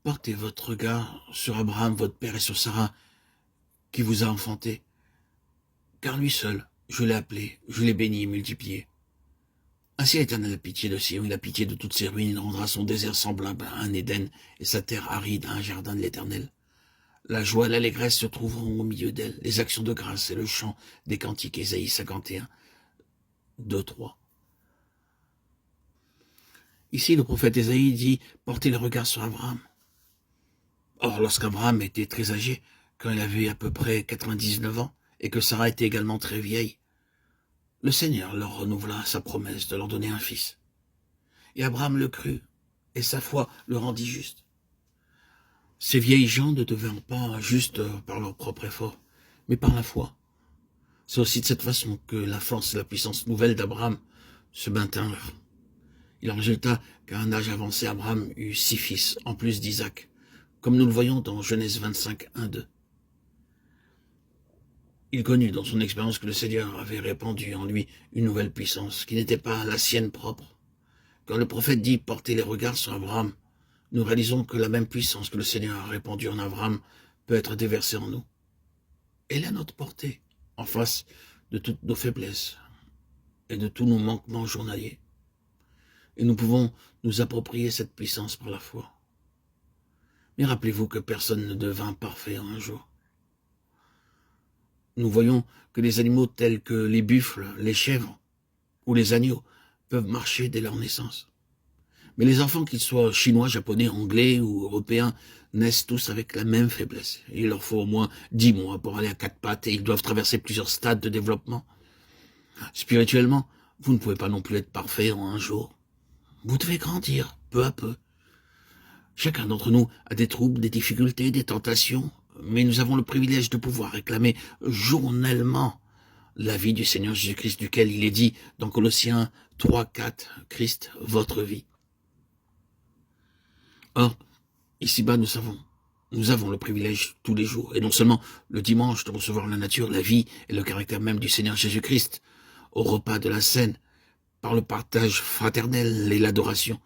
portez votre regard sur Abraham, votre père, et sur Sarah, qui vous a enfanté. Car lui seul, je l'ai appelé, je l'ai béni et multiplié. Ainsi l'Éternel a pitié de Sion, il a pitié de toutes ses ruines, il rendra son désert semblable à un Éden, et sa terre aride à un jardin de l'Éternel. La joie et l'allégresse se trouveront au milieu d'elle, les actions de grâce et le chant des cantiques. Ésaïe 51, 2, 3. Ici, le prophète Ésaïe dit « Portez le regard sur Abraham ». Or, lorsqu'Abraham était très âgé, quand il avait à peu près 99 ans, et que Sarah était également très vieille, le Seigneur leur renouvela sa promesse de leur donner un fils. Et Abraham le crut, et sa foi le rendit juste. Ces vieilles gens ne devinrent pas justes par leur propre effort, mais par la foi. C'est aussi de cette façon que la force et la puissance nouvelle d'Abraham se maintinrent. Il en résulta qu'à un âge avancé, Abraham eut 6 fils, en plus d'Isaac, comme nous le voyons dans Genèse 25, 1, 2. Il connut dans son expérience que le Seigneur avait répandu en lui une nouvelle puissance, qui n'était pas la sienne propre. Quand le prophète dit « Portez les regards sur Abraham », nous réalisons que la même puissance que le Seigneur a répandue en Abraham peut être déversée en nous. Elle est à notre portée, en face de toutes nos faiblesses et de tous nos manquements journaliers. Et nous pouvons nous approprier cette puissance par la foi. Mais rappelez-vous que personne ne devint parfait en un jour. Nous voyons que les animaux tels que les buffles, les chèvres ou les agneaux peuvent marcher dès leur naissance. Mais les enfants, qu'ils soient chinois, japonais, anglais ou européens, naissent tous avec la même faiblesse. Il leur faut au moins 10 mois pour aller à 4 pattes et ils doivent traverser plusieurs stades de développement. Spirituellement, vous ne pouvez pas non plus être parfait en un jour. Vous devez grandir, peu à peu. Chacun d'entre nous a des troubles, des difficultés, des tentations, mais nous avons le privilège de pouvoir réclamer journellement la vie du Seigneur Jésus-Christ, duquel il est dit dans Colossiens 3, 4, Christ, votre vie. Or, ici-bas, nous avons le privilège tous les jours, et non seulement le dimanche, de recevoir la nature, la vie et le caractère même du Seigneur Jésus-Christ, au repas de la scène, par le partage fraternel et l'adoration.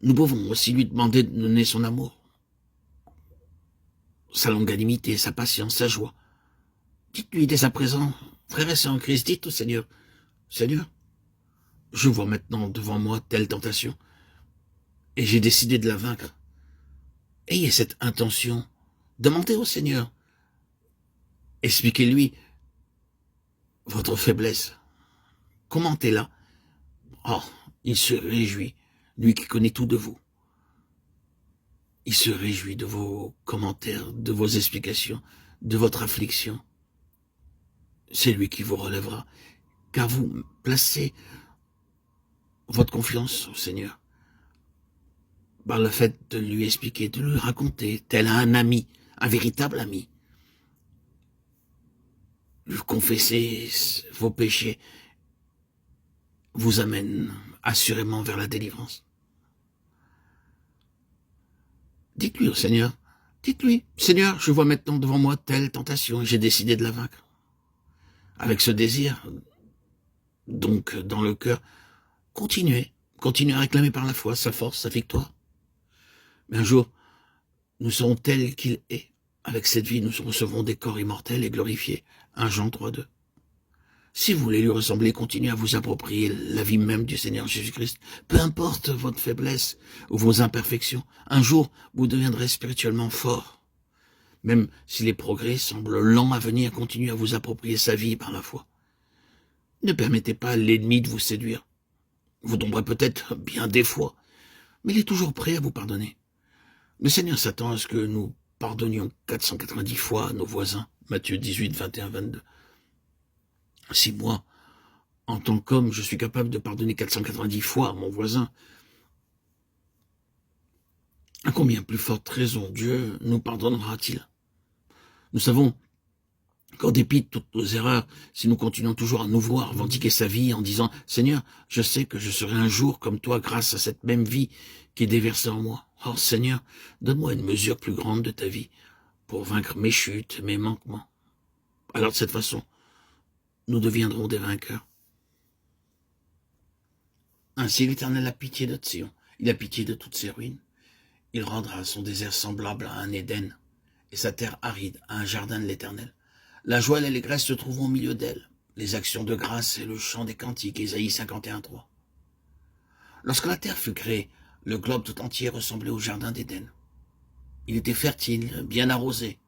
Nous pouvons aussi lui demander de donner son amour, sa longanimité, sa patience, sa joie. Dites-lui dès à présent, frères et sœurs en Christ, dites au Seigneur, Seigneur, je vois maintenant devant moi telle tentation, et j'ai décidé de la vaincre. Ayez cette intention, demandez au Seigneur, expliquez-lui votre faiblesse, commentez-la. Oh, il se réjouit, lui qui connaît tout de vous. Il se réjouit de vos commentaires, de vos explications, de votre affliction. C'est lui qui vous relèvera, car vous placez votre confiance au Seigneur par le fait de lui expliquer, de lui raconter, tel un ami, un véritable ami. Lui confesser vos péchés vous amène assurément vers la délivrance. Dites-lui au Seigneur, dites-lui, Seigneur, je vois maintenant devant moi telle tentation et j'ai décidé de la vaincre. Avec ce désir, donc dans le cœur, continuez à réclamer par la foi sa force, sa victoire. Mais un jour, nous serons tels qu'il est. Avec cette vie, nous recevrons des corps immortels et glorifiés. 1 Jean 3, 2. Si vous voulez lui ressembler, continuez à vous approprier la vie même du Seigneur Jésus-Christ. Peu importe votre faiblesse ou vos imperfections, un jour, vous deviendrez spirituellement fort. Même si les progrès semblent lents à venir, continuez à vous approprier sa vie par la foi. Ne permettez pas à l'ennemi de vous séduire. Vous tomberez peut-être bien des fois, mais il est toujours prêt à vous pardonner. Le Seigneur s'attend à ce que nous pardonnions 490 fois à nos voisins. Matthieu 18, 21, 22. Si moi, en tant qu'homme, je suis capable de pardonner 490 fois à mon voisin, à combien plus forte raison Dieu nous pardonnera-t-il? Nous savons qu'en dépit de toutes nos erreurs, si nous continuons toujours à nous voir revendiquer sa vie en disant « Seigneur, je sais que je serai un jour comme toi grâce à cette même vie qui est déversée en moi. Oh Seigneur, donne-moi une mesure plus grande de ta vie pour vaincre mes chutes, mes manquements. » Alors de cette façon, nous deviendrons des vainqueurs. Ainsi l'Éternel a pitié de Sion, il a pitié de toutes ses ruines. Il rendra son désert semblable à un Éden, et sa terre aride à un jardin de l'Éternel. La joie et l'allégresse se trouvent au milieu d'elle, les actions de grâce et le chant des cantiques, Ésaïe 51:3. Lorsque la terre fut créée, le globe tout entier ressemblait au jardin d'Éden. Il était fertile, bien arrosé.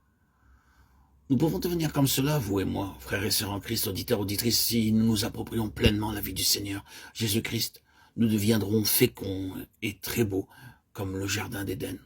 Nous pouvons devenir comme cela, vous et moi, frères et sœurs en Christ, auditeurs, auditrices, si nous nous approprions pleinement la vie du Seigneur Jésus-Christ. Nous deviendrons féconds et très beaux, comme le jardin d'Éden.